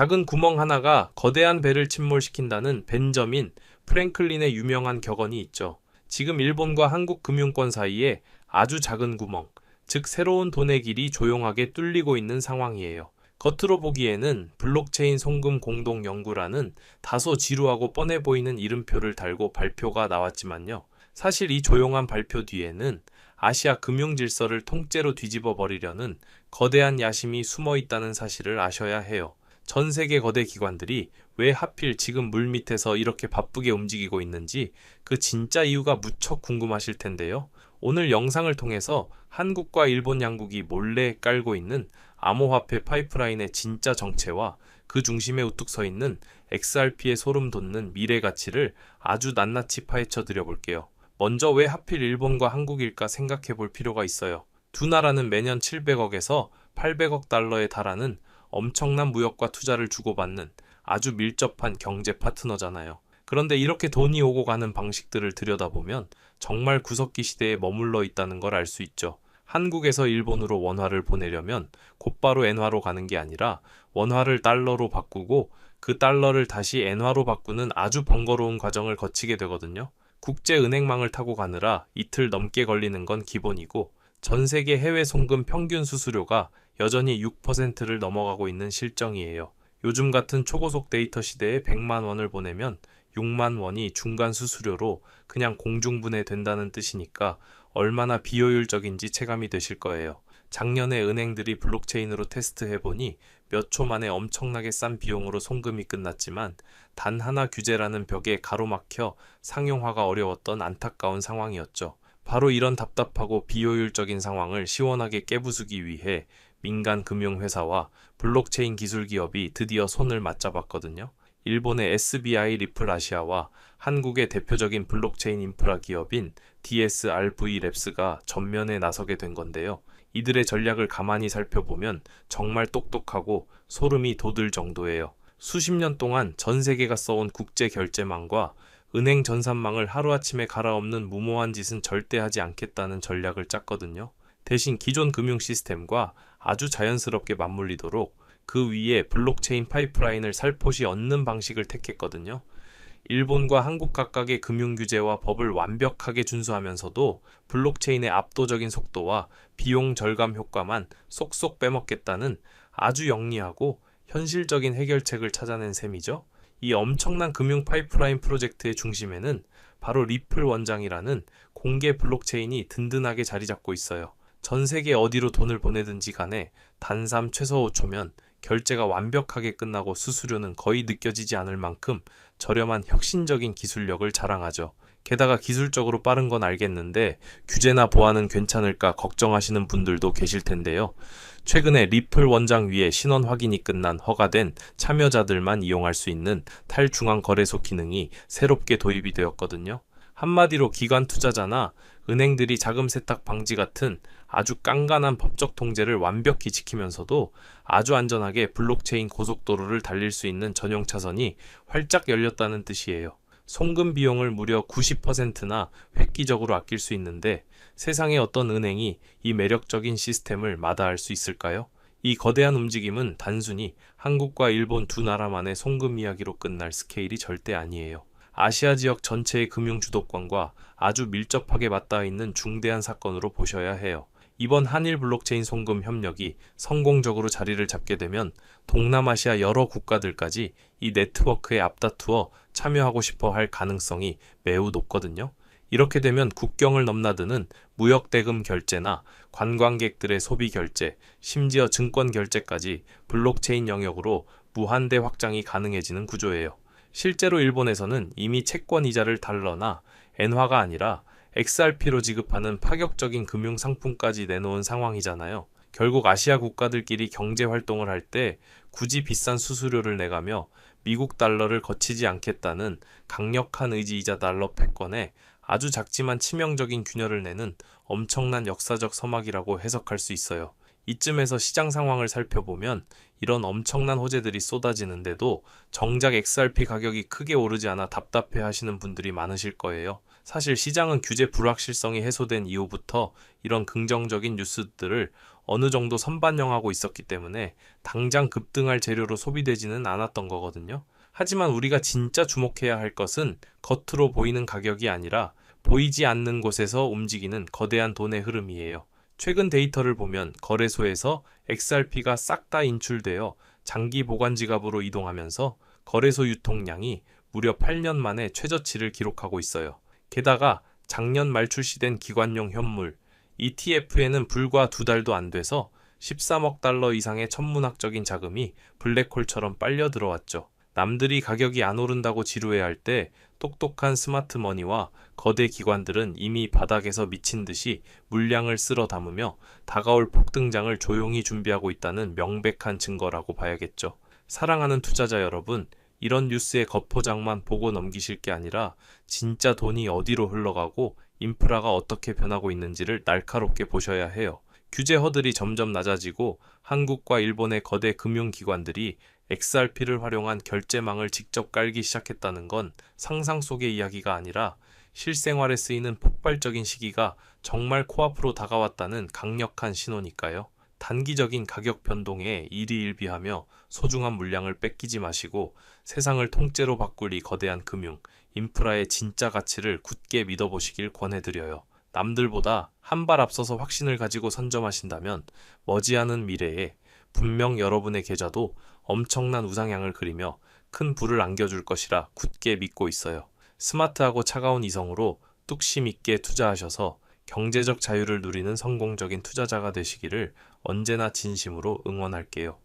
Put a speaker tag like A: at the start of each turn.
A: 작은 구멍 하나가 거대한 배를 침몰시킨다는 벤저민 프랭클린의 유명한 격언이 있죠. 지금 일본과 한국 금융권 사이에 아주 작은 구멍, 즉 새로운 돈의 길이 조용하게 뚫리고 있는 상황이에요. 겉으로 보기에는 블록체인 송금 공동 연구라는 다소 지루하고 뻔해 보이는 이름표를 달고 발표가 나왔지만요. 사실 이 조용한 발표 뒤에는 아시아 금융 질서를 통째로 뒤집어 버리려는 거대한 야심이 숨어 있다는 사실을 아셔야 해요. 전 세계 거대 기관들이 왜 하필 지금 물밑에서 이렇게 바쁘게 움직이고 있는지 그 진짜 이유가 무척 궁금하실 텐데요. 오늘 영상을 통해서 한국과 일본 양국이 몰래 깔고 있는 암호화폐 파이프라인의 진짜 정체와 그 중심에 우뚝 서 있는 XRP의 소름 돋는 미래 가치를 아주 낱낱이 파헤쳐 드려볼게요. 먼저 왜 하필 일본과 한국일까 생각해 볼 필요가 있어요. 두 나라는 매년 700억에서 800억 달러에 달하는 엄청난 무역과 투자를 주고받는 아주 밀접한 경제 파트너잖아요. 그런데 이렇게 돈이 오고 가는 방식들을 들여다보면 정말 구석기 시대에 머물러 있다는 걸 알 수 있죠. 한국에서 일본으로 원화를 보내려면 곧바로 엔화로 가는 게 아니라 원화를 달러로 바꾸고 그 달러를 다시 엔화로 바꾸는 아주 번거로운 과정을 거치게 되거든요. 국제은행망을 타고 가느라 이틀 넘게 걸리는 건 기본이고 전 세계 해외 송금 평균 수수료가 여전히 6%를 넘어가고 있는 실정이에요. 요즘 같은 초고속 데이터 시대에 100만 원을 보내면 6만 원이 중간 수수료로 그냥 공중분해 된다는 뜻이니까 얼마나 비효율적인지 체감이 되실 거예요. 작년에 은행들이 블록체인으로 테스트해보니 몇 초 만에 엄청나게 싼 비용으로 송금이 끝났지만 단 하나 규제라는 벽에 가로막혀 상용화가 어려웠던 안타까운 상황이었죠. 바로 이런 답답하고 비효율적인 상황을 시원하게 깨부수기 위해 민간 금융회사와 블록체인 기술 기업이 드디어 손을 맞잡았거든요. 일본의 SBI 리플 아시아와 한국의 대표적인 블록체인 인프라 기업인 DSRV랩스가 전면에 나서게 된 건데요. 이들의 전략을 가만히 살펴보면 정말 똑똑하고 소름이 돋을 정도예요. 수십 년 동안 전 세계가 써온 국제 결제망과 은행 전산망을 하루아침에 갈아엎는 무모한 짓은 절대 하지 않겠다는 전략을 짰거든요. 대신 기존 금융 시스템과 아주 자연스럽게 맞물리도록 그 위에 블록체인 파이프라인을 살포시 얹는 방식을 택했거든요. 일본과 한국 각각의 금융 규제와 법을 완벽하게 준수하면서도 블록체인의 압도적인 속도와 비용 절감 효과만 쏙쏙 빼먹겠다는 아주 영리하고 현실적인 해결책을 찾아낸 셈이죠. 이 엄청난 금융 파이프라인 프로젝트의 중심에는 바로 리플 원장이라는 공개 블록체인이 든든하게 자리 잡고 있어요. 전 세계 어디로 돈을 보내든지 간에 단삼 최소 5초면 결제가 완벽하게 끝나고 수수료는 거의 느껴지지 않을 만큼 저렴한 혁신적인 기술력을 자랑하죠. 게다가 기술적으로 빠른 건 알겠는데 규제나 보안은 괜찮을까 걱정하시는 분들도 계실 텐데요. 최근에 리플 원장 위에 신원 확인이 끝난 허가된 참여자들만 이용할 수 있는 탈중앙 거래소 기능이 새롭게 도입이 되었거든요. 한마디로 기관 투자자나 은행들이 자금 세탁 방지 같은 아주 깐깐한 법적 통제를 완벽히 지키면서도 아주 안전하게 블록체인 고속도로를 달릴 수 있는 전용 차선이 활짝 열렸다는 뜻이에요. 송금 비용을 무려 90%나 획기적으로 아낄 수 있는데 세상의 어떤 은행이 이 매력적인 시스템을 마다할 수 있을까요? 이 거대한 움직임은 단순히 한국과 일본 두 나라만의 송금 이야기로 끝날 스케일이 절대 아니에요. 아시아 지역 전체의 금융 주도권과 아주 밀접하게 맞닿아 있는 중대한 사건으로 보셔야 해요. 이번 한일 블록체인 송금 협력이 성공적으로 자리를 잡게 되면 동남아시아 여러 국가들까지 이 네트워크에 앞다투어 참여하고 싶어 할 가능성이 매우 높거든요. 이렇게 되면 국경을 넘나드는 무역 대금 결제나 관광객들의 소비 결제, 심지어 증권 결제까지 블록체인 영역으로 무한대 확장이 가능해지는 구조예요. 실제로 일본에서는 이미 채권 이자를 달러나 엔화가 아니라 XRP로 지급하는 파격적인 금융 상품까지 내놓은 상황이잖아요. 결국 아시아 국가들끼리 경제 활동을 할 때 굳이 비싼 수수료를 내가며 미국 달러를 거치지 않겠다는 강력한 의지이자 달러 패권에 아주 작지만 치명적인 균열을 내는 엄청난 역사적 서막이라고 해석할 수 있어요. 이쯤에서 시장 상황을 살펴보면 이런 엄청난 호재들이 쏟아지는데도 정작 XRP 가격이 크게 오르지 않아 답답해 하시는 분들이 많으실 거예요. 사실 시장은 규제 불확실성이 해소된 이후부터 이런 긍정적인 뉴스들을 어느 정도 선반영하고 있었기 때문에 당장 급등할 재료로 소비되지는 않았던 거거든요. 하지만 우리가 진짜 주목해야 할 것은 겉으로 보이는 가격이 아니라 보이지 않는 곳에서 움직이는 거대한 돈의 흐름이에요. 최근 데이터를 보면 거래소에서 XRP가 싹 다 인출되어 장기 보관 지갑으로 이동하면서 거래소 유통량이 무려 8년 만에 최저치를 기록하고 있어요. 게다가 작년 말 출시된 기관용 현물 ETF에는 불과 2달도 안 돼서 13억 달러 이상의 천문학적인 자금이 블랙홀처럼 빨려 들어왔죠. 남들이 가격이 안 오른다고 지루해할 때 똑똑한 스마트머니와 거대 기관들은 이미 바닥에서 미친 듯이 물량을 쓸어 담으며 다가올 폭등장을 조용히 준비하고 있다는 명백한 증거라고 봐야겠죠. 사랑하는 투자자 여러분, 이런 뉴스의 겉포장만 보고 넘기실 게 아니라 진짜 돈이 어디로 흘러가고 인프라가 어떻게 변하고 있는지를 날카롭게 보셔야 해요. 규제 허들이 점점 낮아지고 한국과 일본의 거대 금융기관들이 XRP를 활용한 결제망을 직접 깔기 시작했다는 건 상상 속의 이야기가 아니라 실생활에 쓰이는 폭발적인 시기가 정말 코앞으로 다가왔다는 강력한 신호니까요. 단기적인 가격 변동에 일희일비하며 소중한 물량을 뺏기지 마시고 세상을 통째로 바꿀 이 거대한 금융, 인프라의 진짜 가치를 굳게 믿어보시길 권해드려요. 남들보다 한 발 앞서서 확신을 가지고 선점하신다면 머지않은 미래에 분명 여러분의 계좌도 엄청난 우상향을 그리며 큰 부를 안겨줄 것이라 굳게 믿고 있어요. 스마트하고 차가운 이성으로 뚝심 있게 투자하셔서 경제적 자유를 누리는 성공적인 투자자가 되시기를 언제나 진심으로 응원할게요.